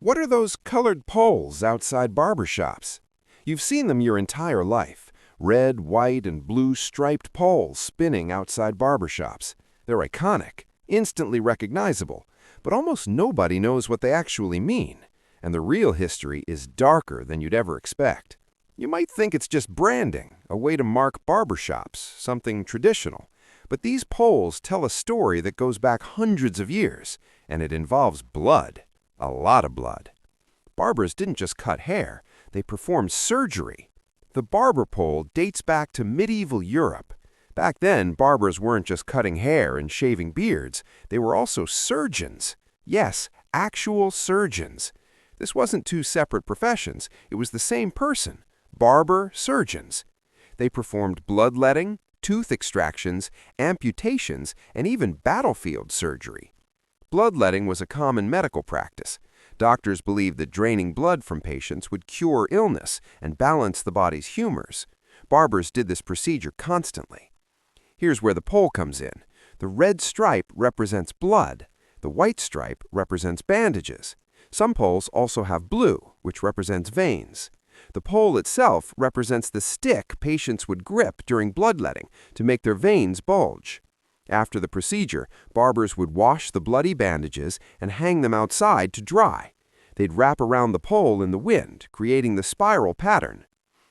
What are those colored poles outside barbershops? You've seen them your entire life. Red, white, and blue striped poles spinning outside barbershops. They're iconic, instantly recognizable, but almost nobody knows what they actually mean. And the real history is darker than you'd ever expect. You might think it's just branding, a way to mark barbershops, something traditional. But these poles tell a story that goes back hundreds of years, and it involves blood. A lot of blood. Barbers didn't just cut hair, they performed surgery. The barber pole dates back to medieval Europe. Back then, barbers weren't just cutting hair and shaving beards, they were also surgeons. Yes, actual surgeons. This wasn't two separate professions, it was the same person, barber-surgeons. They performed bloodletting, tooth extractions, amputations, and even battlefield surgery. Bloodletting was a common medical practice. Doctors believed that draining blood from patients would cure illness and balance the body's humors. Barbers did this procedure constantly. Here's where the pole comes in. The red stripe represents blood. The white stripe represents bandages. Some poles also have blue, which represents veins. The pole itself represents the stick patients would grip during bloodletting to make their veins bulge. After the procedure, barbers would wash the bloody bandages and hang them outside to dry. They'd wrap around the pole in the wind, creating the spiral pattern.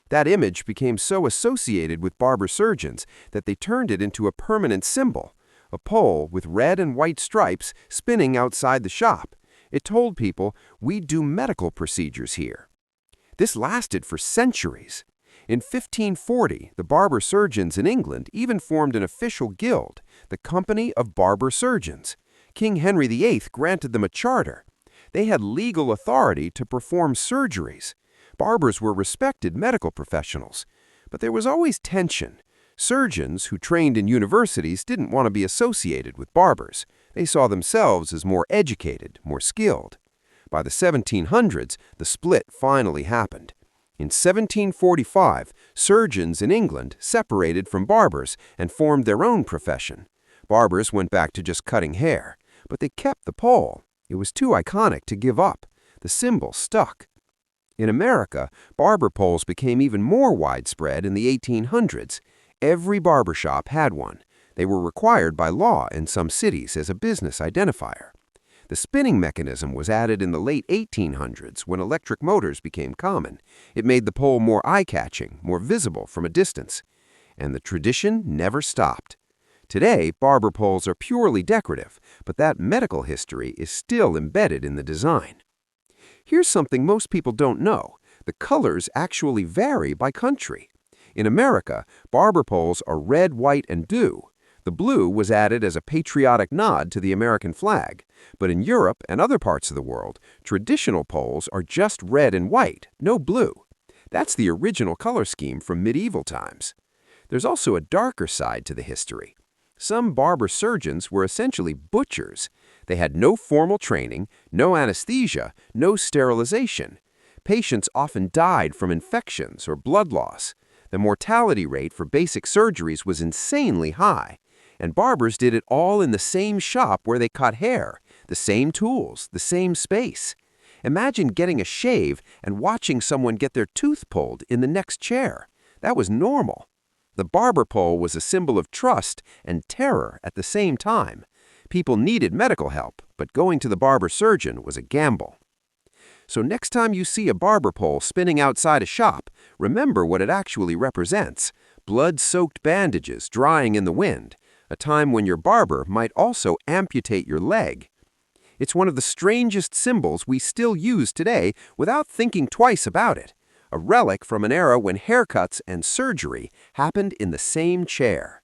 That image became so associated with barber-surgeons that they turned it into a permanent symbol, a pole with red and white stripes spinning outside the shop. It told people, "We do medical procedures here." This lasted for centuries. In 1540, the barber-surgeons in England even formed an official guild, the Company of Barber-Surgeons. King Henry VIII granted them a charter. They had legal authority to perform surgeries. Barbers were respected medical professionals. But there was always tension. Surgeons who trained in universities didn't want to be associated with barbers. They saw themselves as more educated, more skilled. By the 1700s, the split finally happened. In 1745, surgeons in England separated from barbers and formed their own profession. Barbers went back to just cutting hair, but they kept the pole. It was too iconic to give up. The symbol stuck. In America, barber poles became even more widespread in the 1800s. Every barbershop had one. They were required by law in some cities as a business identifier. The spinning mechanism was added in the late 1800s when electric motors became common. It made the pole more eye-catching, more visible from a distance. And the tradition never stopped. Today, barber poles are purely decorative, but that medical history is still embedded in the design. Here's something most people don't know. The colors actually vary by country. In America, barber poles are red, white, and blue. The blue was added as a patriotic nod to the American flag. But in Europe and other parts of the world, traditional poles are just red and white, no blue. That's the original color scheme from medieval times. There's also a darker side to the history. Some barber-surgeons were essentially butchers. They had no formal training, no anesthesia, no sterilization. Patients often died from infections or blood loss. The mortality rate for basic surgeries was insanely high. And barbers did it all in the same shop where they cut hair, the same tools, the same space. Imagine getting a shave and watching someone get their tooth pulled in the next chair. That was normal. The barber pole was a symbol of trust and terror at the same time. People needed medical help, but going to the barber-surgeon was a gamble. So next time you see a barber pole spinning outside a shop, remember what it actually represents: blood-soaked bandages drying in the wind, a time when your barber might also amputate your leg. It's one of the strangest symbols we still use today without thinking twice about it, a relic from an era when haircuts and surgery happened in the same chair.